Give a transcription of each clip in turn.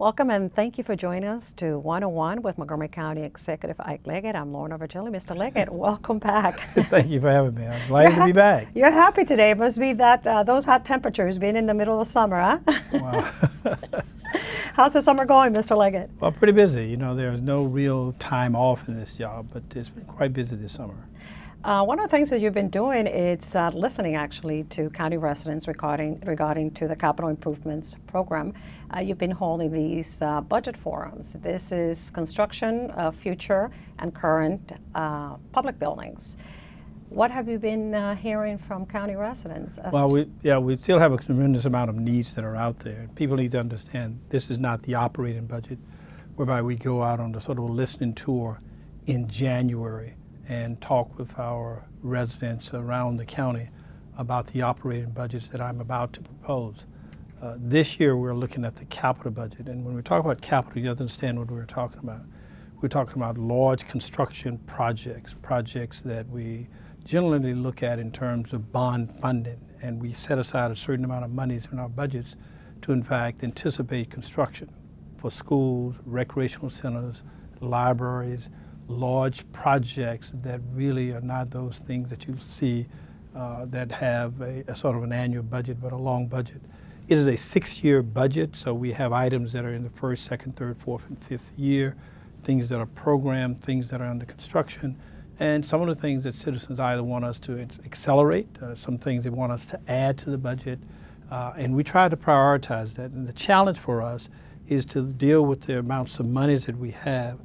Welcome and thank you for joining us to 101 with Montgomery County Executive Ike Leggett. I'm Lorna Virgilio. Mr. Leggett, welcome back. Thank you for having me. I'm glad to be back. You're happy today. It must be that those hot temperatures being in the middle of summer, huh? Wow. How's the summer going, Mr. Leggett? Well, pretty busy. You know, there's no real time off in this job, but it's been quite busy this summer. One of the things that you've been doing is listening actually to county residents regarding to the capital improvements program. You've been holding these budget forums. This is construction of future and current public buildings. What have you been hearing from county residents? Well, we still have a tremendous amount of needs that are out there. People need to understand this is not the operating budget, whereby we go out on a sort of a listening tour in January and talk with our residents around the county about the operating budgets that I'm about to propose. This year we're looking at the capital budget, and when we talk about capital, you have to understand what we're talking about. We're talking about large construction projects that we generally look at in terms of bond funding, and we set aside a certain amount of monies in our budgets to in fact anticipate construction for schools, recreational centers, libraries, large projects that really are not those things that you see that have a sort of an annual budget, but a long budget. It is a 6-year budget, so we have items that are in the first, second, third, fourth, and fifth year, things that are programmed, things that are under construction, and some of the things that citizens either want us to accelerate, some things they want us to add to the budget, and we try to prioritize that. And the challenge for us is to deal with the amounts of monies that we have.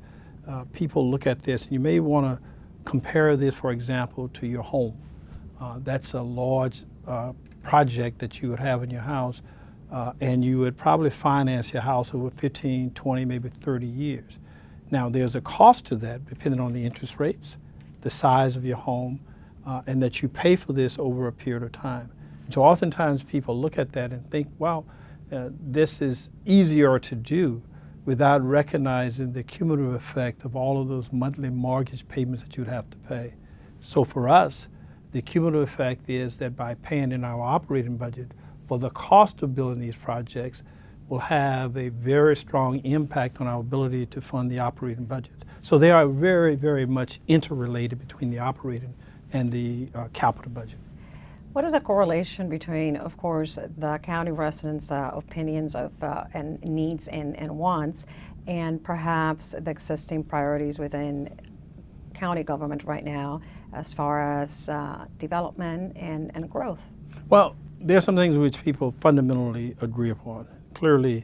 People look at this, and you may want to compare this, for example, to your home. That's a large project that you would have in your house, and you would probably finance your house over 15, 20, maybe 30 years. Now, there's a cost to that depending on the interest rates, the size of your home, and that you pay for this over a period of time. So oftentimes people look at that and think, well, this is easier to do, without recognizing the cumulative effect of all of those monthly mortgage payments that you'd have to pay. So for us, the cumulative effect is that by paying in our operating budget for the cost of building these projects will have a very strong impact on our ability to fund the operating budget. So they are very, very much interrelated between the operating and the capital budget. What is the correlation between, of course, the county residents' opinions of and needs and wants, and perhaps the existing priorities within county government right now as far as development and growth? Well, there are some things which people fundamentally agree upon. Clearly,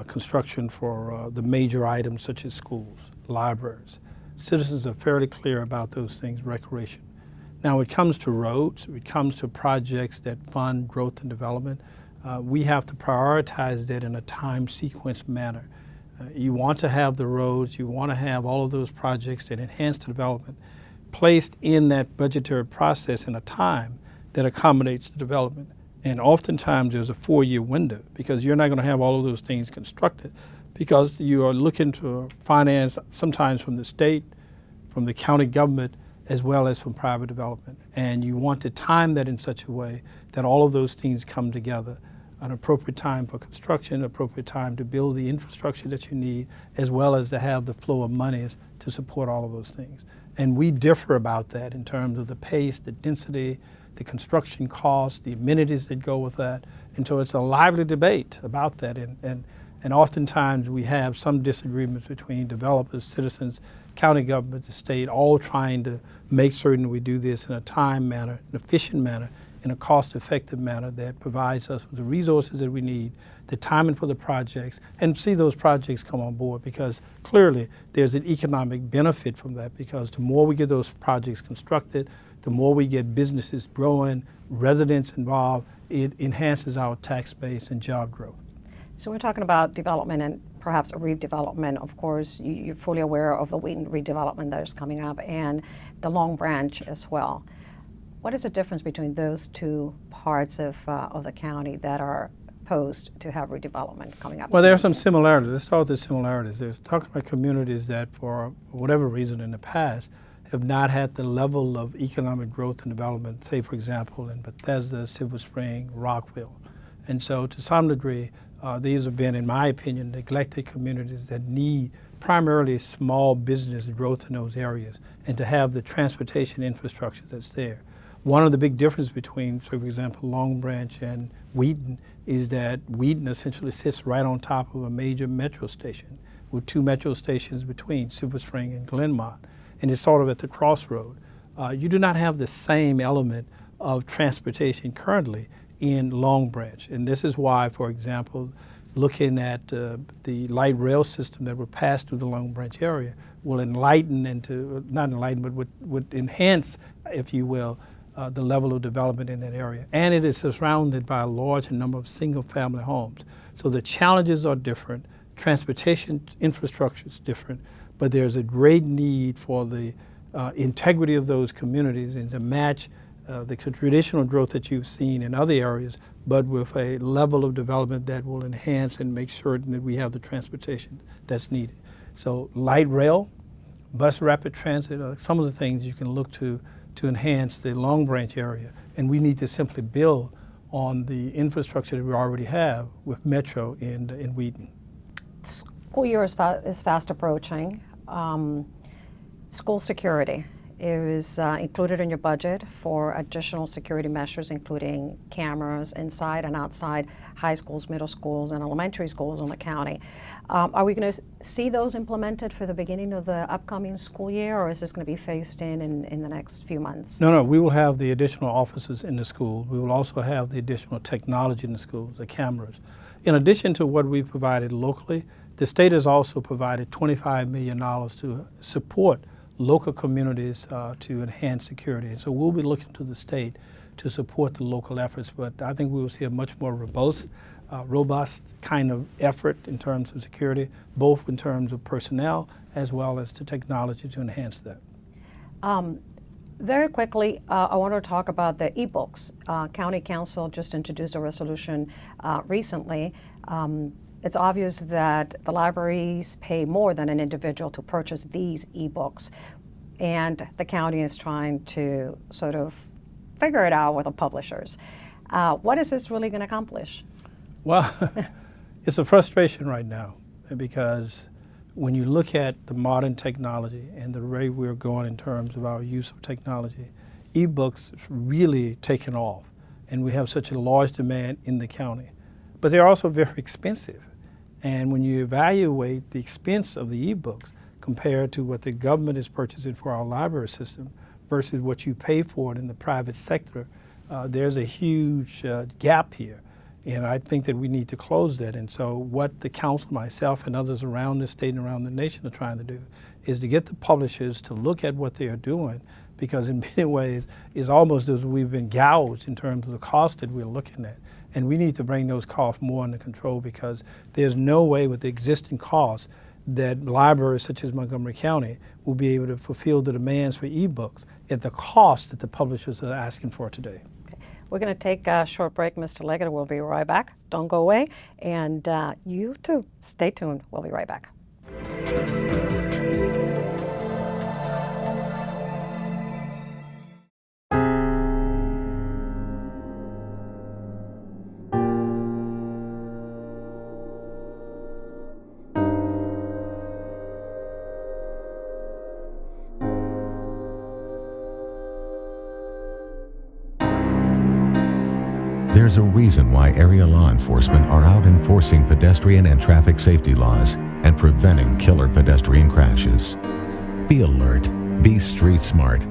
construction for the major items such as schools, libraries. Citizens are fairly clear about those things, recreation. Now, when it comes to roads, when it comes to projects that fund growth and development, we have to prioritize that in a time sequence manner. You want to have the roads, you want to have all of those projects that enhance the development placed in that budgetary process in a time that accommodates the development. And oftentimes there's a 4-year window, because you're not going to have all of those things constructed, because you are looking to finance sometimes from the state, from the county government, as well as from private development. And you want to time that in such a way that all of those things come together. An appropriate time for construction, appropriate time to build the infrastructure that you need, as well as to have the flow of monies to support all of those things. And we differ about that in terms of the pace, the density, the construction costs, the amenities that go with that. And so it's a lively debate about that. And oftentimes we have some disagreements between developers, citizens, county government, the state, all trying to make certain we do this in a time manner, an efficient manner, in a cost-effective manner that provides us with the resources that we need, the timing for the projects, and see those projects come on board, because clearly there's an economic benefit from that, because the more we get those projects constructed, the more we get businesses growing, residents involved, it enhances our tax base and job growth. So we're talking about development and perhaps a redevelopment. Of course, you're fully aware of the Wheaton redevelopment that is coming up and the Long Branch as well. What is the difference between those two parts of the county that are posed to have redevelopment coming up? Well, there are some similarities. Let's start with the similarities. There's talking about communities that, for whatever reason in the past, have not had the level of economic growth and development, say, for example, in Bethesda, Silver Spring, Rockville. And so, to some degree, These have been, in my opinion, neglected communities that need primarily small business growth in those areas and to have the transportation infrastructure that's there. One of the big differences between, so for example, Long Branch and Wheaton is that Wheaton essentially sits right on top of a major metro station with two metro stations between Silver Spring and Glenmont, and it's sort of at the crossroad. You do not have the same element of transportation currently in Long Branch, and this is why, for example, looking at the light rail system that will pass through the Long Branch area will enlighten not enlighten, but would enhance, if you will, the level of development in that area. And it is surrounded by a large number of single-family homes. So the challenges are different, transportation infrastructure is different, but there's a great need for the integrity of those communities and to match the traditional growth that you've seen in other areas, but with a level of development that will enhance and make certain that we have the transportation that's needed. So light rail, bus rapid transit are some of the things you can look to enhance the Long Branch area. And we need to simply build on the infrastructure that we already have with Metro in Wheaton. School year is fast approaching. School security is included in your budget for additional security measures, including cameras inside and outside high schools, middle schools, and elementary schools in the county. Are we going to see those implemented for the beginning of the upcoming school year, or is this going to be phased in the next few months? No, we will have the additional officers in the school. We will also have the additional technology in the schools, the cameras. In addition to what we've provided locally, the state has also provided $25 million to support local communities to enhance security. And so we'll be looking to the state to support the local efforts, but I think we will see a much more robust kind of effort in terms of security, both in terms of personnel as well as to technology to enhance that. Very quickly, I want to talk about the e-books. County Council just introduced a resolution recently. It's obvious that the libraries pay more than an individual to purchase these e-books, and the county is trying to sort of figure it out with the publishers. What is this really going to accomplish? Well, it's a frustration right now because when you look at the modern technology and the way we're going in terms of our use of technology, e-books have really taken off, and we have such a large demand in the county. But they're also very expensive. And when you evaluate the expense of the e-books compared to what the government is purchasing for our library system versus what you pay for it in the private sector, there's a huge gap here. And I think that we need to close that. And so what the council, myself, and others around the state and around the nation are trying to do is to get the publishers to look at what they are doing, because in many ways it's almost as we've been gouged in terms of the cost that we're looking at. And we need to bring those costs more under control, because there's no way with the existing costs that libraries such as Montgomery County will be able to fulfill the demands for e-books at the cost that the publishers are asking for today. Okay. We're going to take a short break, Mr. Leggett. We'll be right back. Don't go away. And you too, stay tuned. We'll be right back. There's a reason why area law enforcement are out enforcing pedestrian and traffic safety laws and preventing killer pedestrian crashes. Be alert. Be street smart.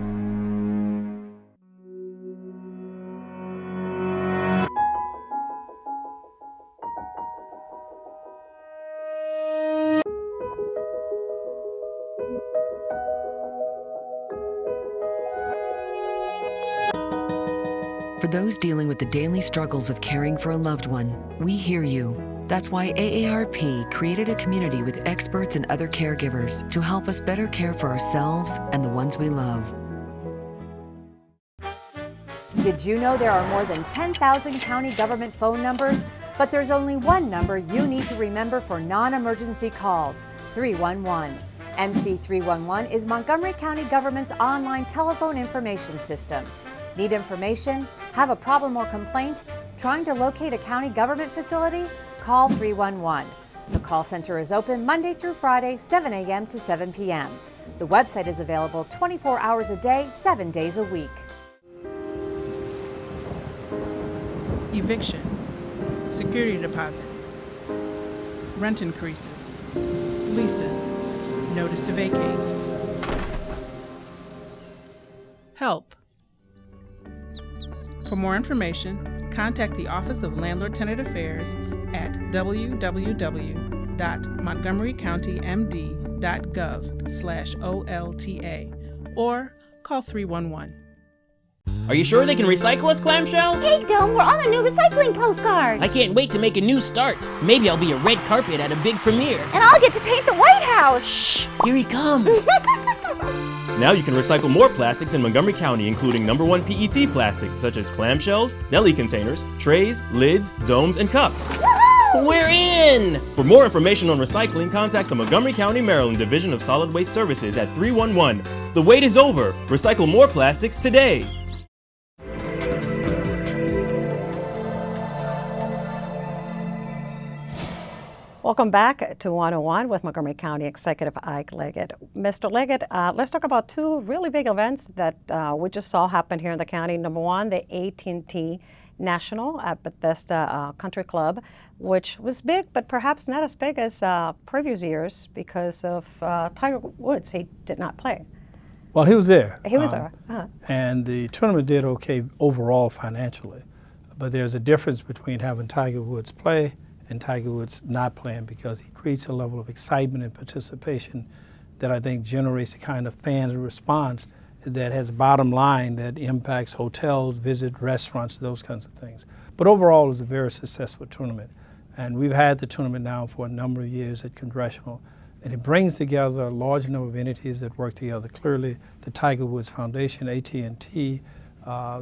For those dealing with the daily struggles of caring for a loved one, we hear you. That's why AARP created a community with experts and other caregivers to help us better care for ourselves and the ones we love. Did you know there are more than 10,000 county government phone numbers? But there's only one number you need to remember for non-emergency calls: 311. MC311 is Montgomery County Government's online telephone information system. Need information? Have a problem or complaint? Trying to locate a county government facility? call 311. The call center is open Monday through Friday, 7 a.m. to 7 p.m. The website is available 24 hours a day, 7 days a week. Eviction, security deposits, rent increases, leases, notice to vacate. Help. For more information, contact the Office of Landlord-Tenant Affairs at www.montgomerycountymd.gov/OLTA or call 311. Are you sure they can recycle us, Clamshell? Hey, Dome, we're on a new recycling postcard. I can't wait to make a new start. Maybe I'll be a red carpet at a big premiere. And I'll get to paint the White House. Shh, here he comes. Now you can recycle more plastics in Montgomery County, including #1 PET plastics such as clamshells, deli containers, trays, lids, domes, and cups. Woohoo! We're in! For more information on recycling, contact the Montgomery County, Maryland Division of Solid Waste Services at 311. The wait is over. Recycle more plastics today. Welcome back to 101 with Montgomery County Executive Ike Leggett. Mr. Leggett, let's talk about two really big events that we just saw happen here in the county. Number one, the AT&T National at Bethesda Country Club, which was big, but perhaps not as big as previous years because of Tiger Woods. He did not play. Well, he was there. He was there. Uh-huh. And the tournament did okay overall financially. But there's a difference between having Tiger Woods play and Tiger Woods not playing, because he creates a level of excitement and participation that I think generates the kind of fans response that has a bottom line that impacts hotels, visit restaurants, those kinds of things. But overall, it was a very successful tournament. And we've had the tournament now for a number of years at Congressional, and it brings together a large number of entities that work together. Clearly, the Tiger Woods Foundation, AT&T,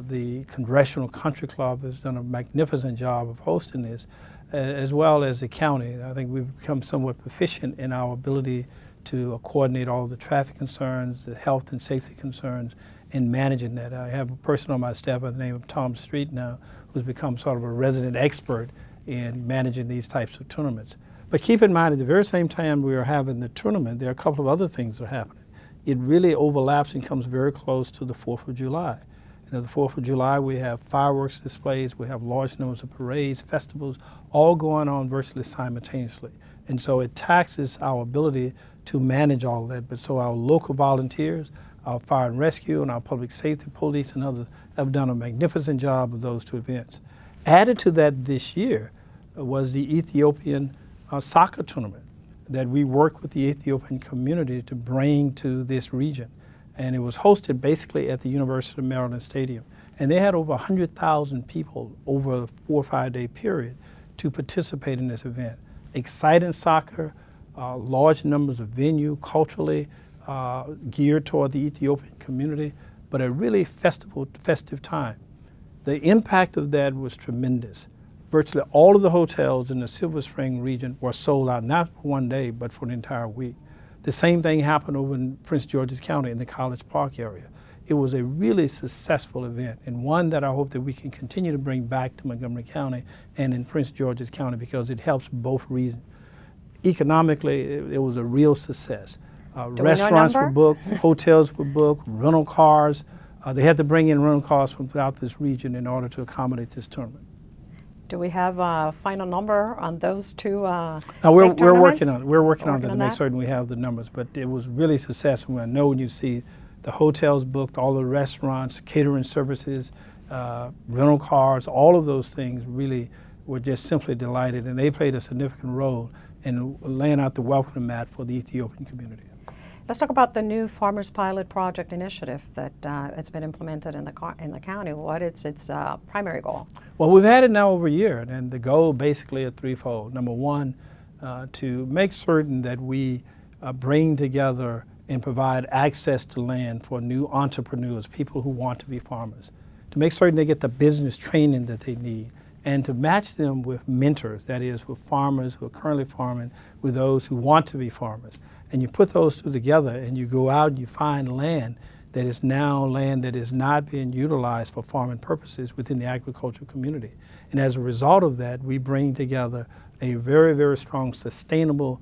the Congressional Country Club has done a magnificent job of hosting this, as well as the county. I think we've become somewhat proficient in our ability to coordinate all the traffic concerns, the health and safety concerns, and managing that. I have a person on my staff by the name of Tom Street now, who's become sort of a resident expert in managing these types of tournaments. But keep in mind, at the very same time we are having the tournament, there are a couple of other things that are happening. It really overlaps and comes very close to the 4th of July. And at the 4th of July, we have fireworks displays, we have large numbers of parades, festivals, all going on virtually simultaneously. And so it taxes our ability to manage all that. But so our local volunteers, our fire and rescue, and our public safety police and others have done a magnificent job of those two events. Added to that this year was the Ethiopian soccer tournament that we worked with the Ethiopian community to bring to this region. And it was hosted basically at the University of Maryland Stadium. And they had over 100,000 people over a 4 or 5 day period to participate in this event. Exciting soccer, large numbers of venue, culturally geared toward the Ethiopian community, but a really festive time. The impact of that was tremendous. Virtually all of the hotels in the Silver Spring region were sold out, not for one day, but for an entire week. The same thing happened over in Prince George's County in the College Park area. It was a really successful event, and one that I hope that we can continue to bring back to Montgomery County and in Prince George's County, because it helps both regions. Economically, it was a real success. Restaurants were booked, hotels were booked, rental cars. They had to bring in rental cars from throughout this region in order to accommodate this tournament. Do we have a final number on those two? Now we're working on it. We're working on that to make certain we have the numbers. But it was really successful. I know when you see the hotels booked, all the restaurants, catering services, rental cars, all of those things really were just simply delighted, and they played a significant role in laying out the welcome mat for the Ethiopian community. Let's talk about the new Farmers Pilot Project initiative that it's been implemented in the county. What is its primary goal? Well, we've had it now over a year, and the goal basically is threefold. Number one, to make certain that we bring together and provide access to land for new entrepreneurs, people who want to be farmers, to make certain they get the business training that they need, and to match them with mentors, that is, with farmers who are currently farming, with those who want to be farmers. And you put those two together and you go out and you find land that is now land that is not being utilized for farming purposes within the agricultural community. And as a result of that, we bring together a very, very strong, sustainable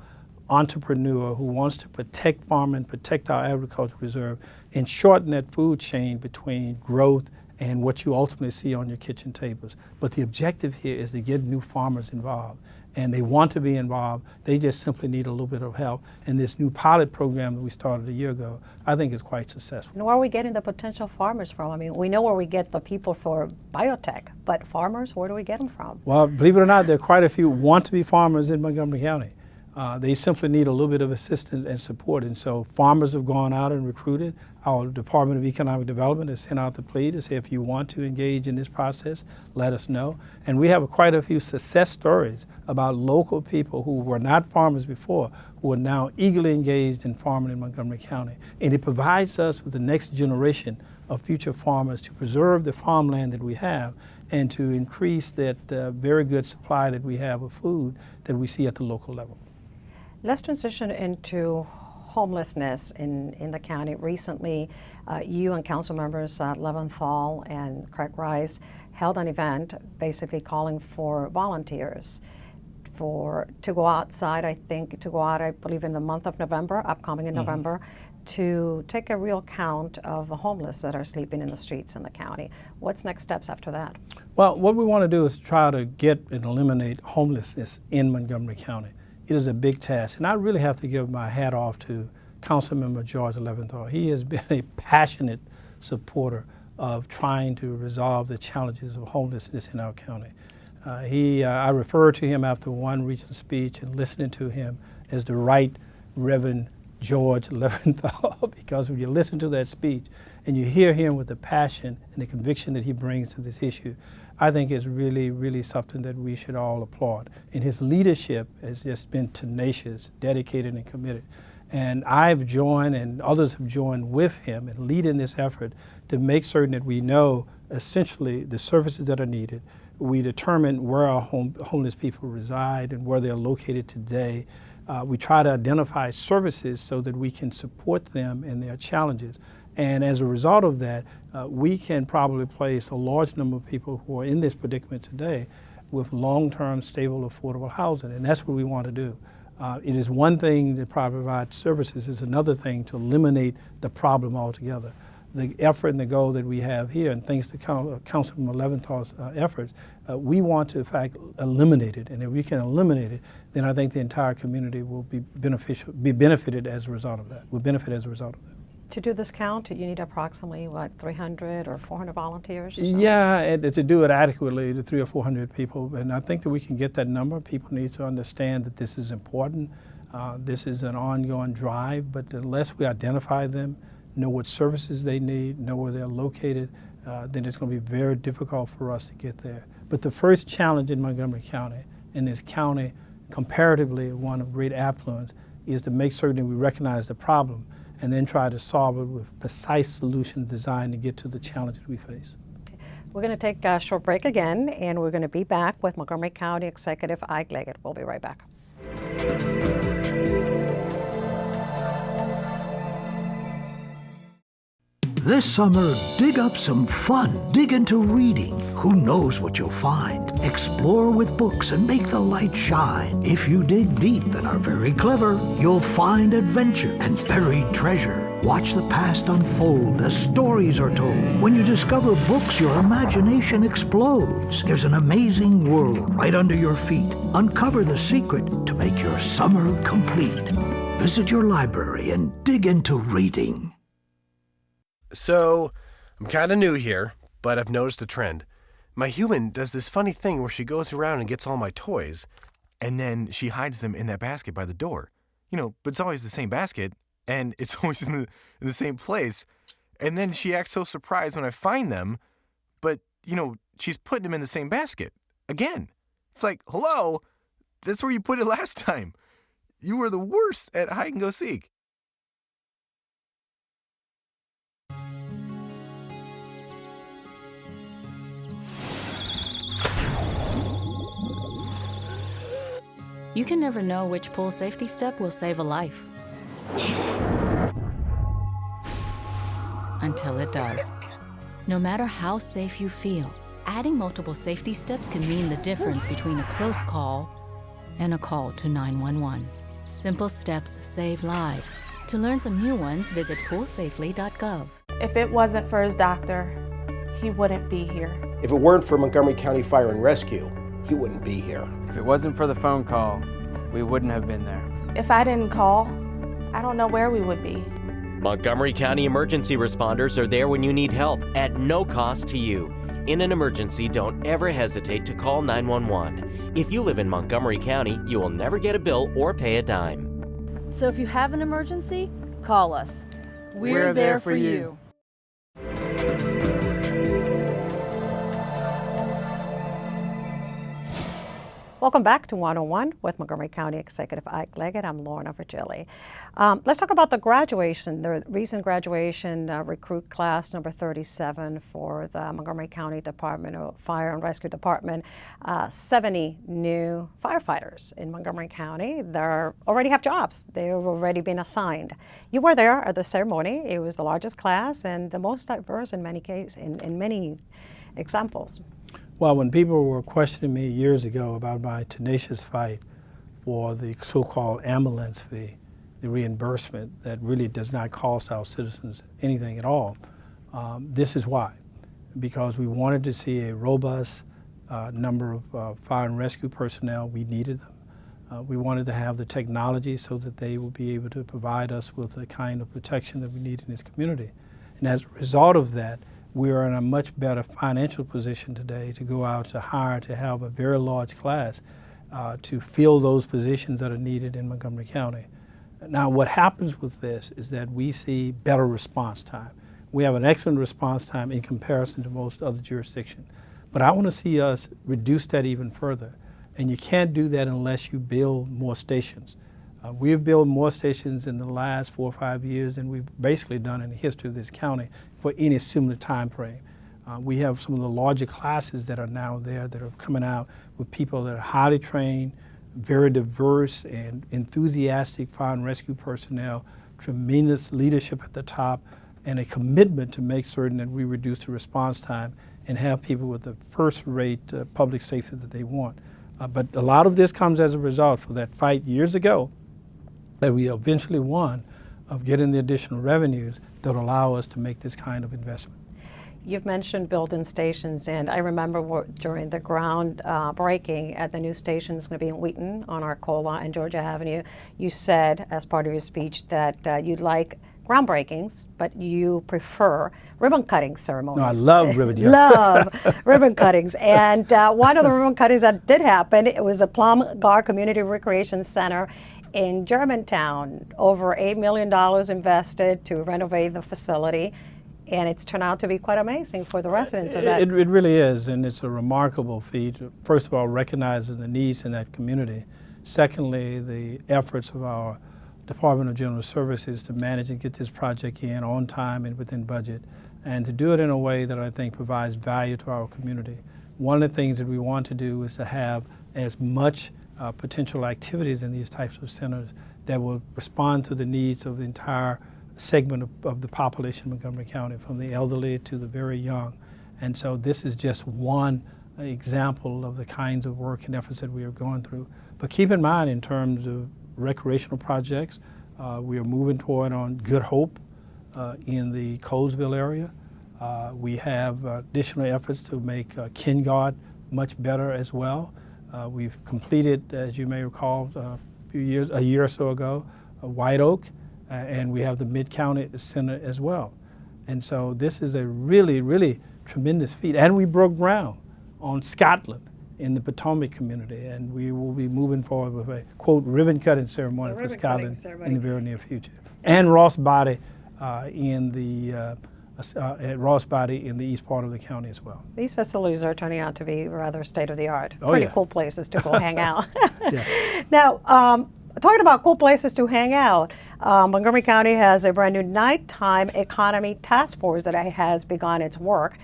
entrepreneur who wants to protect farming, protect our agricultural reserve, and shorten that food chain between growth and what you ultimately see on your kitchen tables. But the objective here is to get new farmers involved. And they want to be involved. They just simply need a little bit of help. And this new pilot program that we started a year ago, I think is quite successful. And where are we getting the potential farmers from? I mean, we know where we get the people for biotech, but farmers, where do we get them from? Well, believe it or not, there are quite a few who want to be farmers in Montgomery County. They simply need a little bit of assistance and support. And so farmers have gone out and recruited. Our Department of Economic Development has sent out the plea to say, if you want to engage in this process, let us know. And we have quite a few success stories about local people who were not farmers before, who are now eagerly engaged in farming in Montgomery County. And it provides us with the next generation of future farmers to preserve the farmland that we have and to increase that very good supply that we have of food that we see at the local level. Let's transition into homelessness in the county. Recently, you and council members Leventhal and Craig Rice held an event basically calling for volunteers to go outside, I believe in the month of November, upcoming in November, to take a real count of the homeless that are sleeping in the streets in the county. What's next steps after that? Well, what we want to do is try to get and eliminate homelessness in Montgomery County. It is a big task, and I really have to give my hat off to Councilmember George Leventhal. He has been a passionate supporter of trying to resolve the challenges of homelessness in our county. I refer to him after one regional speech and listening to him as the Right Reverend George Leventhal, because when you listen to that speech and you hear him with the passion and the conviction that he brings to this issue, I think it's really, really something that we should all applaud. And his leadership has just been tenacious, dedicated, and committed. And I've joined, and others have joined with him in leading this effort to make certain that we know essentially the services that are needed. We determine where our homeless people reside and where they're located today. We try to identify services so that we can support them in their challenges. And as a result of that, we can probably place a large number of people who are in this predicament today with long-term, stable, affordable housing. And that's what we want to do. It is one thing to provide services. It's another thing to eliminate the problem altogether. The effort and the goal that we have here, and thanks to Councilman Leventhal's efforts, we want to, in fact, eliminate it. And if we can eliminate it, then I think the entire community will be benefited as a result of that. Will benefit as a result of that. To do this count, you need approximately, 300 or 400 volunteers? Or yeah, and to do it adequately, to 300 or 400 people. And I think that we can get that number. People need to understand that this is important. This is an ongoing drive, but unless we identify them, know what services they need, know where they're located, then it's going to be very difficult for us to get there. But the first challenge in Montgomery County, in this county comparatively one of great affluence, is to make certain that we recognize the problem and then try to solve it with precise solutions designed to get to the challenges we face. Okay. We're going to take a short break again, and we're going to be back with Montgomery County Executive Ike Leggett. We'll be right back. This summer, dig up some fun. Dig into reading. Who knows what you'll find? Explore with books and make the light shine. If you dig deep and are very clever, you'll find adventure and buried treasure. Watch the past unfold as stories are told. When you discover books, your imagination explodes. There's an amazing world right under your feet. Uncover the secret to make your summer complete. Visit your library and dig into reading. So, I'm kind of new here, but I've noticed a trend. My human does this funny thing where she goes around and gets all my toys, and then she hides them in that basket by the door. But it's always the same basket, and it's always in the same place. And then she acts so surprised when I find them, but, she's putting them in the same basket. Again. It's like, hello, that's where you put it last time. You were the worst at hide and go seek. You can never know which pool safety step will save a life. Until it does. No matter how safe you feel, adding multiple safety steps can mean the difference between a close call and a call to 911. Simple steps save lives. To learn some new ones, visit poolsafely.gov. If it wasn't for his doctor, he wouldn't be here. If it weren't for Montgomery County Fire and Rescue, he wouldn't be here. If it wasn't for the phone call, we wouldn't have been there. If I didn't call, I don't know where we would be. Montgomery County emergency responders are there when you need help at no cost to you. In an emergency, don't ever hesitate to call 911. If you live in Montgomery County, you will never get a bill or pay a dime. So if you have an emergency, call us. We're there for you. Welcome back to 101 with Montgomery County Executive Ike Leggett. I'm Lorna Virgili. Let's talk about the graduation, the recent graduation recruit class number 37 for the Montgomery County Department of Fire and Rescue Department. 70 new firefighters in Montgomery County. They already have jobs. They've already been assigned. You were there at the ceremony. It was the largest class and the most diverse in many cases, in many examples. Well, when people were questioning me years ago about my tenacious fight for the so-called ambulance fee, the reimbursement that really does not cost our citizens anything at all, this is why. Because we wanted to see a robust number of fire and rescue personnel. We needed them. We wanted to have the technology so that they would be able to provide us with the kind of protection that we need in this community. And as a result of that, we are in a much better financial position today to go out to hire, to have a very large class to fill those positions that are needed in Montgomery County. Now, what happens with this is that we see better response time. We have an excellent response time in comparison to most other jurisdictions. But I want to see us reduce that even further. And you can't do that unless you build more stations. We've built more stations in the last 4 or 5 years than we've basically done in the history of this county for any similar time frame. We have some of the larger classes that are now there that are coming out with people that are highly trained, very diverse and enthusiastic fire and rescue personnel, tremendous leadership at the top, and a commitment to make certain that we reduce the response time and have people with the first-rate public safety that they want. But a lot of this comes as a result of that fight years ago that we eventually won of getting the additional revenues that will allow us to make this kind of investment. You've mentioned building stations, and I remember during the ground breaking at the new station that's going to be in Wheaton on Arcola and Georgia Avenue, you said as part of your speech that you'd like groundbreakings, but you prefer ribbon cutting ceremonies. No, I love ribbon cutting. Love ribbon cuttings. And one of the ribbon cuttings that did happen, it was a Plum Gar Community Recreation Center in Germantown. Over $8 million invested to renovate the facility. And it's turned out to be quite amazing for the residents of that. It really is, and it's a remarkable feat. First of all, recognizing the needs in that community. Secondly, the efforts of our Department of General Services to manage and get this project in on time and within budget, and to do it in a way that I think provides value to our community. One of the things that we want to do is to have as much potential activities in these types of centers that will respond to the needs of the entire segment of the population of Montgomery County, from the elderly to the very young. And so this is just one example of the kinds of work and efforts that we are going through. But keep in mind, in terms of recreational projects, we are moving toward on Good Hope in the Colesville area. We have additional efforts to make Kingard much better as well. We've completed, as you may recall, a year or so ago, White Oak, and we have the Mid-County Center as well. And so this is a really, really tremendous feat. And we broke ground on Scotland in the Potomac community, and we will be moving forward with a, quote, ribbon-cutting ceremony for Scotland in the very near future. And Ross Body in the east part of the county as well. These facilities are turning out to be rather state-of-the-art. Oh, Pretty yeah. cool places to go hang out. Yeah. Now, talking about cool places to hang out, Montgomery County has a brand new nighttime economy task force that has begun its work.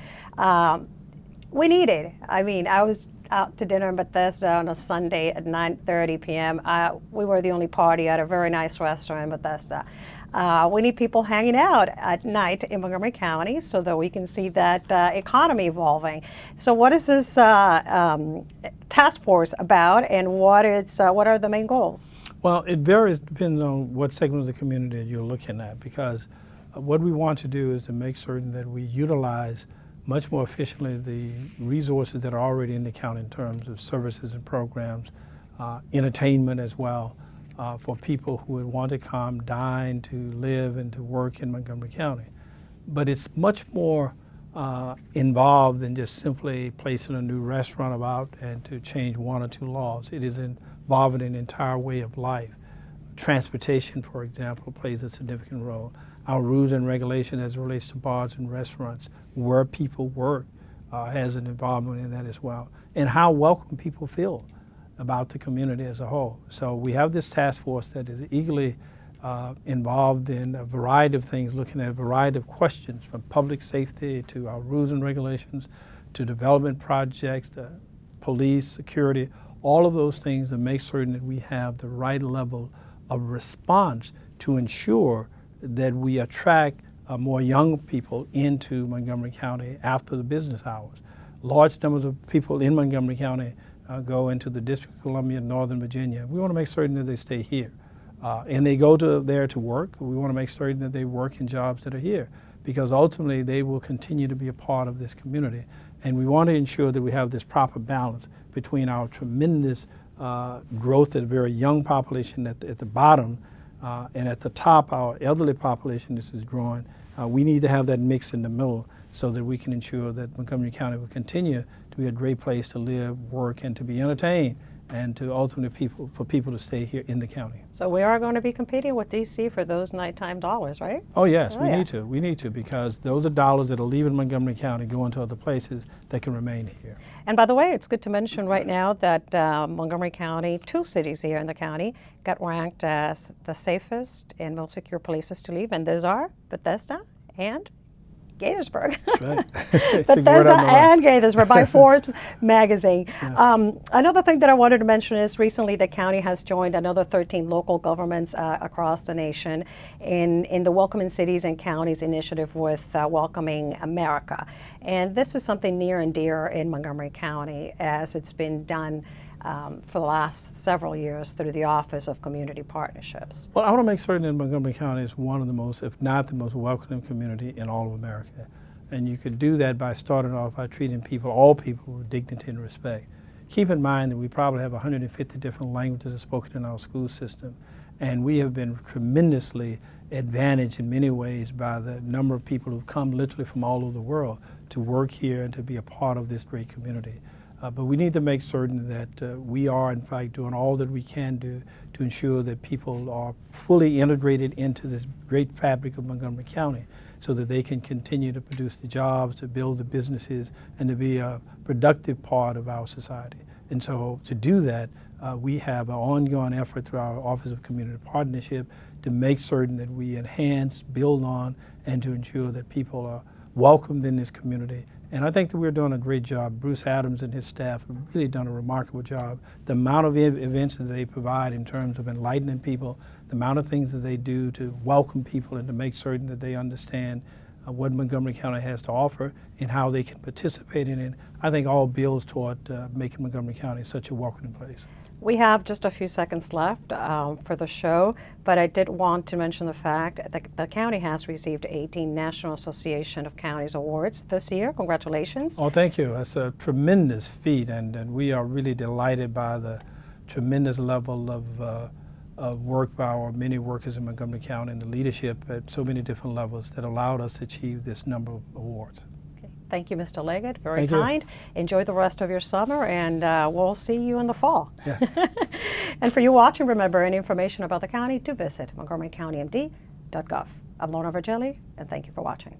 We need it. I mean, I was out to dinner in Bethesda on a Sunday at 9:30 p.m. We were the only party at a very nice restaurant in Bethesda. We need people hanging out at night in Montgomery County so that we can see that economy evolving. So what is this task force about, and what are the main goals? Well, it varies depending on what segment of the community you're looking at, because what we want to do is to make certain that we utilize much more efficiently the resources that are already in the county in terms of services and programs, entertainment as well, for people who would want to come, dine, to live, and to work in Montgomery County. But it's much more involved than just simply placing a new restaurant about and to change one or two laws. It is involving an entire way of life. Transportation, for example, plays a significant role. Our rules and regulations as it relates to bars and restaurants, where people work, has an involvement in that as well, and how welcome people feel about the community as a whole. So we have this task force that is eagerly involved in a variety of things, looking at a variety of questions, from public safety to our rules and regulations, to development projects, to police, security, all of those things, to make certain that we have the right level of response to ensure that we attract more young people into Montgomery County after the business hours. Large numbers of people in Montgomery County go into the District of Columbia, Northern Virginia. We want to make certain that they stay here. And they go there to work. We want to make certain that they work in jobs that are here, because ultimately they will continue to be a part of this community. And we want to ensure that we have this proper balance between our tremendous growth at a very young population at the bottom, and at the top, our elderly population is growing. We need to have that mix in the middle so that we can ensure that Montgomery County will continue to be a great place to live, work, and to be entertained, and to ultimately for people to stay here in the county. So we are going to be competing with DC for those nighttime dollars, right? Oh yes, we need to. We need to, because those are dollars that are leaving Montgomery County, going to other places that can remain here. And by the way, it's good to mention right now that Montgomery County, 2 cities here in the county, got ranked as the safest and most secure places to live, and those are Bethesda and Gaithersburg. That's right. Bethesda and Gaithersburg by Forbes magazine. Yeah. Another thing that I wanted to mention is recently the county has joined another 13 local governments across the nation in the Welcoming Cities and Counties initiative with Welcoming America. And this is something near and dear in Montgomery County, as it's been done for the last several years through the Office of Community Partnerships. Well, I want to make certain that Montgomery County is one of the most, if not the most welcoming community in all of America. And you could do that by starting off by treating people, all people, with dignity and respect. Keep in mind that we probably have 150 different languages spoken in our school system, and we have been tremendously advantaged in many ways by the number of people who've come literally from all over the world to work here and to be a part of this great community. But we need to make certain that we are, in fact, doing all that we can do to ensure that people are fully integrated into this great fabric of Montgomery County, so that they can continue to produce the jobs, to build the businesses, and to be a productive part of our society. And so to do that, we have an ongoing effort through our Office of Community Partnership to make certain that we enhance, build on, and to ensure that people are welcomed in this community. And I think that we're doing a great job. Bruce Adams and his staff have really done a remarkable job. The amount of events that they provide in terms of enlightening people, the amount of things that they do to welcome people and to make certain that they understand what Montgomery County has to offer and how they can participate in it, I think all builds toward making Montgomery County such a welcoming place. We have just a few seconds left for the show, but I did want to mention the fact that the county has received 18 National Association of Counties awards this year. Congratulations. Oh, thank you. That's a tremendous feat, and we are really delighted by the tremendous level of work by our many workers in Montgomery County and the leadership at so many different levels that allowed us to achieve this number of awards. Thank you, Mr. Leggett. Very Thank kind. You. Enjoy the rest of your summer, and we'll see you in the fall. Yeah. And for you watching, remember, any information about the county, to visit montgomerycountymd.gov. I'm Lorna Vergelli, and thank you for watching.